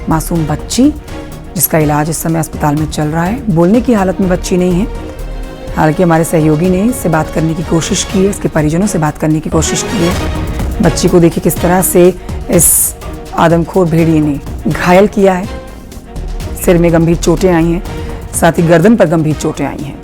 मासूम बच्ची जिसका इलाज इस समय अस्पताल में चल रहा है। बोलने की हालत में बच्ची नहीं है। हालांकि हमारे सहयोगी ने इससे बात करने की कोशिश की है, इसके परिजनों से बात करने की कोशिश की है। बच्ची को देखिए किस तरह से इस आदमखोर भेड़िए ने घायल किया है। सिर में गंभीर चोटें आई हैं, साथ ही गर्दन पर गंभीर चोटें आई हैं।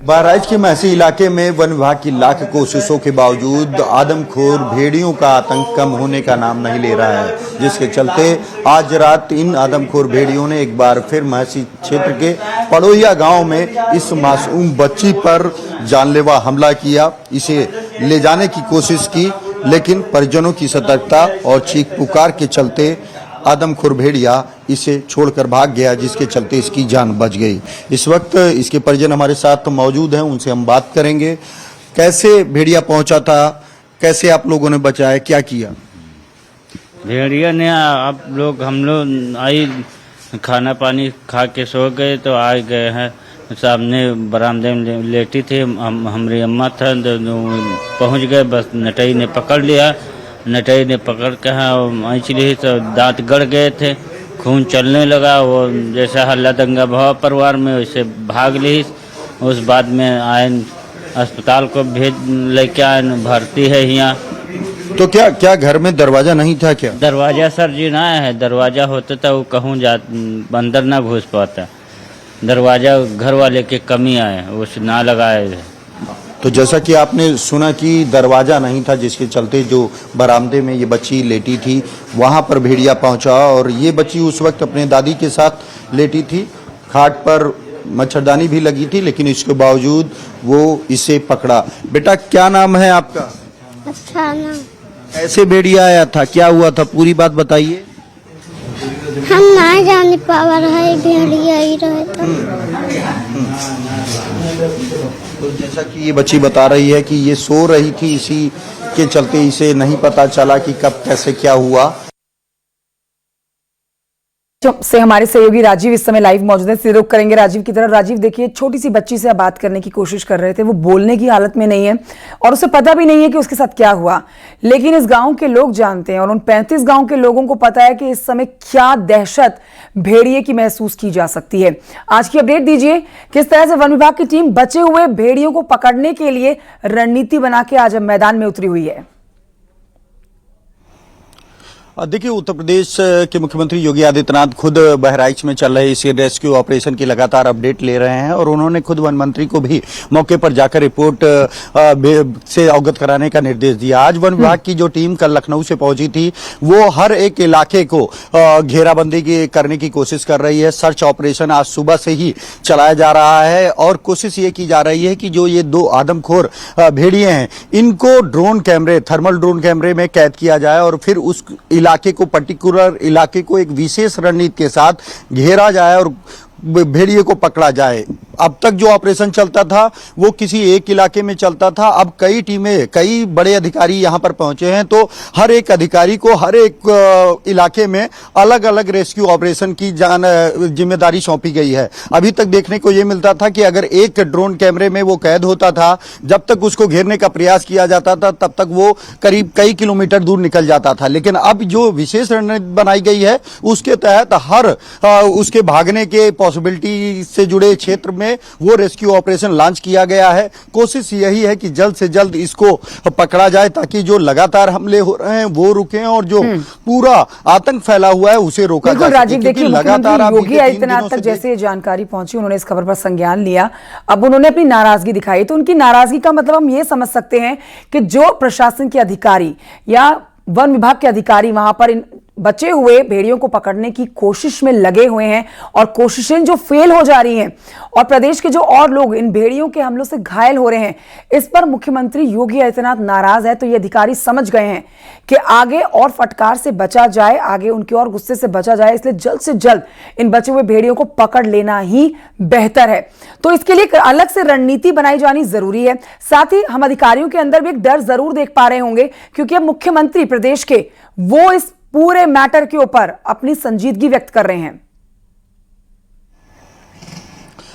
बहराइच के महसी इलाके में वन विभाग की लाख कोशिशों के बावजूद आदमखोर भेड़ियों का आतंक कम होने का नाम नहीं ले रहा है, जिसके चलते आज रात इन आदमखोर भेड़ियों ने एक बार फिर महसी क्षेत्र के पड़ोहिया गांव में इस मासूम बच्ची पर जानलेवा हमला किया। इसे ले जाने की कोशिश की, लेकिन परिजनों की सतर्कता और चीख पुकार के चलते आदमखोर भेड़िया इसे छोड़कर भाग गया, जिसके चलते इसकी जान बच गई। इस वक्त इसके परिजन हमारे साथ मौजूद हैं, उनसे हम बात करेंगे। कैसे भेड़िया पहुंचा था, कैसे आप लोगों ने बचाया, क्या किया? भेड़िया ने हम लोग आई खाना पानी खा के सो गए तो आ गए हैं। सामने बरामदे में लेटी थी, हमारी अम्मा था, पहुंच गए। बस नटई ने पकड़ लिया। नटई ने पकड़ के ऐंच ली तो दांत गड़ गए थे, खून चलने लगा। वो जैसा हल्ला दंगा भाव परिवार में, वैसे भाग ली। उस बाद में आए अस्पताल को लेके आए, भर्ती है यहाँ। तो क्या घर में दरवाजा नहीं था क्या? दरवाजा सर जी ना है, दरवाजा होता था वो कहूँ अंदर ना घुस पाता। दरवाजा घर वाले के कमी आए, उस ना लगाए। तो जैसा कि आपने सुना कि दरवाजा नहीं था, जिसके चलते जो बरामदे में ये बच्ची लेटी थी वहां पर भेड़िया पहुंचा, और ये बच्ची उस वक्त अपने दादी के साथ लेटी थी। खाट पर मच्छरदानी भी लगी थी, लेकिन इसके बावजूद वो इसे पकड़ा। बेटा क्या नाम है आपका? अच्छा ना। ऐसे भेड़िया आया था, क्या हुआ था, पूरी बात बताइए। हम ना जाने पावर है, भेड़िया ही रहे था। तो जैसा कि ये बच्ची बता रही है कि ये सो रही थी, इसी के चलते इसे नहीं पता चला कि कब कैसे क्या हुआ। से हमारे सहयोगी राजीव इस समय लाइव मौजूद है, सीधे रुख करेंगे राजीव की तरफ। राजीव देखिए, छोटी सी बच्ची से आप बात करने की कोशिश कर रहे थे, वो बोलने की हालत में नहीं है और उसे पता भी नहीं है कि उसके साथ क्या हुआ, लेकिन इस गांव के लोग जानते हैं और उन 35 गांव के लोगों को पता है कि इस समय क्या दहशत भेड़िए की महसूस की जा सकती है। आज की अपडेट दीजिए, किस तरह से वन विभाग की टीम बचे हुए भेड़ियों को पकड़ने के लिए रणनीति बना के आज मैदान में उतरी हुई है। देखिए, उत्तर प्रदेश के मुख्यमंत्री योगी आदित्यनाथ खुद बहराइच में चल रहे इस रेस्क्यू ऑपरेशन की लगातार अपडेट ले रहे हैं, और उन्होंने खुद वन मंत्री को भी मौके पर जाकर रिपोर्ट से अवगत कराने का निर्देश दिया। आज वन विभाग की जो टीम कल लखनऊ से पहुंची थी, वो हर एक इलाके को घेराबंदी करने की कोशिश कर रही है। सर्च ऑपरेशन आज सुबह से ही चलाया जा रहा है और कोशिश ये की जा रही है कि जो ये दो आदमखोर भेड़िए हैं, इनको ड्रोन कैमरे, थर्मल ड्रोन कैमरे में कैद किया जाए और फिर उस इलाके को, पर्टिकुलर इलाके को एक विशेष रणनीति के साथ घेरा जाए और भेड़िए को पकड़ा जाए। अब तक जो ऑपरेशन चलता था वो किसी एक इलाके में चलता था, अब कई टीमें, कई बड़े अधिकारी यहां पर पहुंचे हैं, तो हर एक अधिकारी को हर एक इलाके में अलग अलग रेस्क्यू ऑपरेशन की जिम्मेदारी सौंपी गई है। अभी तक देखने को यह मिलता था कि अगर एक ड्रोन कैमरे में वो कैद होता था, जब तक उसको घेरने का प्रयास किया जाता था तब तक वो करीब कई किलोमीटर दूर निकल जाता था। लेकिन अब जो विशेष रणनीति बनाई गई है उसके तहत हर उसके भागने के पॉसिबिलिटी से जुड़े क्षेत्र में वो रेस्क्यू ऑपरेशन लॉन्च किया गया है। कोशिश यही है कि जल्द से जल्द इसको पकड़ा जाए, ताकि जो लगातार हमले हो रहे हैं वो रुकें और जो पूरा आतंक फैला हुआ है उसे रोका जा सके। राजीव देखिए, लगातार योगी आदित्यनाथ तक जैसे जानकारी पहुंची, उन्होंने इस खबर पर संज्ञान लिया, अब उन्होंने अपनी नाराजगी दिखाई। तो उनकी नाराजगी का मतलब हम ये समझ सकते हैं कि जो प्रशासन के अधिकारी या वन विभाग के अधिकारी वहां पर इन बचे हुए भेड़ियों को पकड़ने की कोशिश में लगे हुए हैं और कोशिशें जो फेल हो जा रही हैं और प्रदेश के जो और लोग इन भेड़ियों के हमलों से घायल हो रहे हैं, इस पर मुख्यमंत्री योगी आदित्यनाथ नाराज है। तो ये अधिकारी समझ गए हैं कि आगे और फटकार से बचा जाए, आगे उनके और गुस्से से बचा जाए, इसलिए जल्द से जल्द इन बचे हुए भेड़ियों को पकड़ लेना ही बेहतर है। तो इसके लिए अलग से रणनीति बनाई जानी जरूरी है। साथ ही हम अधिकारियों के अंदर भी एक डर जरूर देख पा रहे होंगे, क्योंकि अब मुख्यमंत्री प्रदेश के वो इस पूरे मैटर के ऊपर अपनी संजीदगी व्यक्त कर रहे हैं।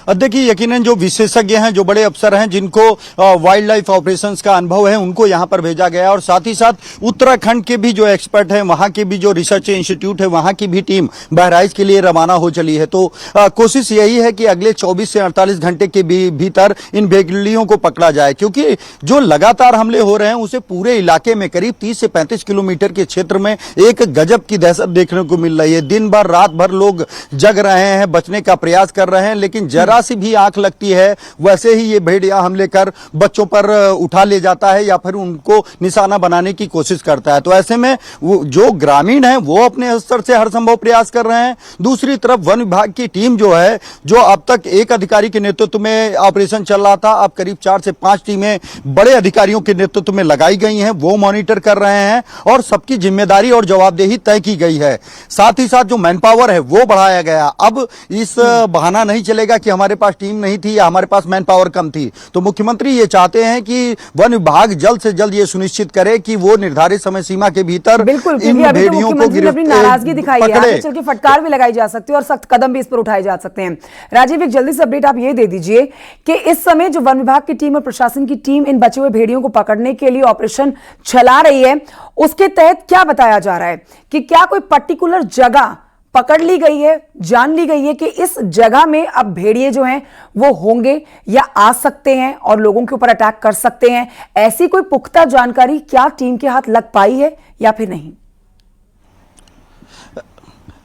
देखिए, यकीनन जो विशेषज्ञ हैं, जो बड़े अफसर हैं, जिनको वाइल्ड लाइफ ऑपरेशंस का अनुभव है, उनको यहां पर भेजा गया है। और साथ ही साथ उत्तराखंड के भी जो एक्सपर्ट हैं, वहां के भी जो रिसर्च इंस्टीट्यूट है, वहां की भी टीम बहराइच के लिए रवाना हो चली है। तो कोशिश यही है कि अगले 24 से 48 घंटे के भीतर इन भेड़ियों को पकड़ा जाए, क्योंकि जो लगातार हमले हो रहे हैं उसे पूरे इलाके में करीब 30 से 35 किलोमीटर के क्षेत्र में एक गजब की दहशत देखने को मिल रही है। दिन भर रात भर लोग जग रहे हैं, बचने का प्रयास कर रहे हैं, लेकिन जरा सी भी आंख लगती है वैसे ही ये भेड़िया हमले कर बच्चों पर उठा ले जाता है या फिर उनको निशाना बनाने की कोशिश करता है। तो ऐसे में वो जो ग्रामीण हैं वो अपने स्तर से हर संभव प्रयास कर रहे हैं। दूसरी तरफ वन विभाग की टीम जो है, जो अब तक एक अधिकारी के नेतृत्व में ऑपरेशन चल रहा था, अब करीब 4 से 5 टीमें बड़े अधिकारियों के नेतृत्व में लगाई गई हैं, वो मॉनिटर कर रहे हैं और सबकी जिम्मेदारी और जवाबदेही तय की गई है। साथ ही साथ जो मैन पावर है वो बढ़ाया गया। अब इस बहाना नहीं चलेगा कि हमारे पास टीम नहीं थी या हमारे पास मैन पावर कम थी। तो मुख्यमंत्री ये चाहते हैं कि वन विभाग जल्द से जल्द ये सुनिश्चित करे कि वो निर्धारित समय सीमा के भीतर बिल्कुल, इन अभी तो भेड़ियों को मुख्यमंत्री ने अपनी नाराजगी दिखाई है, आगे चल के फटकार भी लगाई जा सकती है और सख्त कदम भी इस पर उठाए जा सकते हैं। राजीव, एक जल्दी से अपडेट आप ये दे दीजिए कि इस समय जो वन विभाग की टीम और प्रशासन की टीम इन बचे हुए भेड़ियों को पकड़ने के लिए ऑपरेशन चला रही है, उसके तहत क्या बताया जा रहा है कि क्या कोई पर्टिकुलर जगह पकड़ ली गई है, जान ली गई है कि इस जगह में अब भेड़िए जो हैं वो होंगे या आ सकते हैं और लोगों के ऊपर अटैक कर सकते हैं? ऐसी कोई पुख्ता जानकारी क्या टीम के हाथ लग पाई है या फिर नहीं?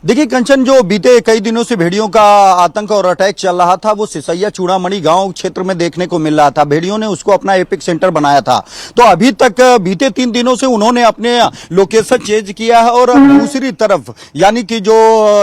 देखिए कंचन, जो बीते कई दिनों से भेड़ियों का आतंक और अटैक चल रहा था वो सिसैया चूड़ामणि गांव क्षेत्र में देखने को मिल रहा था। भेड़ियों ने उसको अपना एपिक सेंटर बनाया था। तो अभी तक बीते 3 दिनों से उन्होंने अपने लोकेशन चेंज किया है और दूसरी तरफ यानी कि जो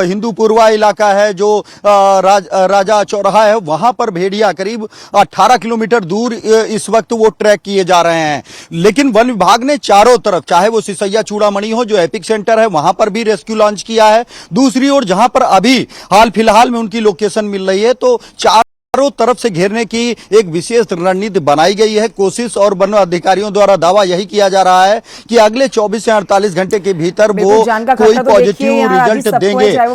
हिंदूपुरवा इलाका है, जो राजा चौराहा है, वहां पर भेड़िया करीब 18 किलोमीटर दूर इस वक्त वो ट्रैक किए जा रहे हैं। लेकिन वन विभाग ने चारों तरफ, चाहे वो सिसैया चूड़ामणि हो जो एपिक सेंटर है, वहां पर भी रेस्क्यू लॉन्च किया है। दूसरी ओर जहां पर अभी हाल फिलहाल में उनकी लोकेशन मिल रही है, तो चारों तरफ से घेरने की एक विशेष रणनीति बनाई गई है। कोशिश और वन अधिकारियों द्वारा दावा यही किया जा रहा है कि अगले 24 से 48 घंटे के भीतर वो कोई पॉजिटिव रिजल्ट देंगे।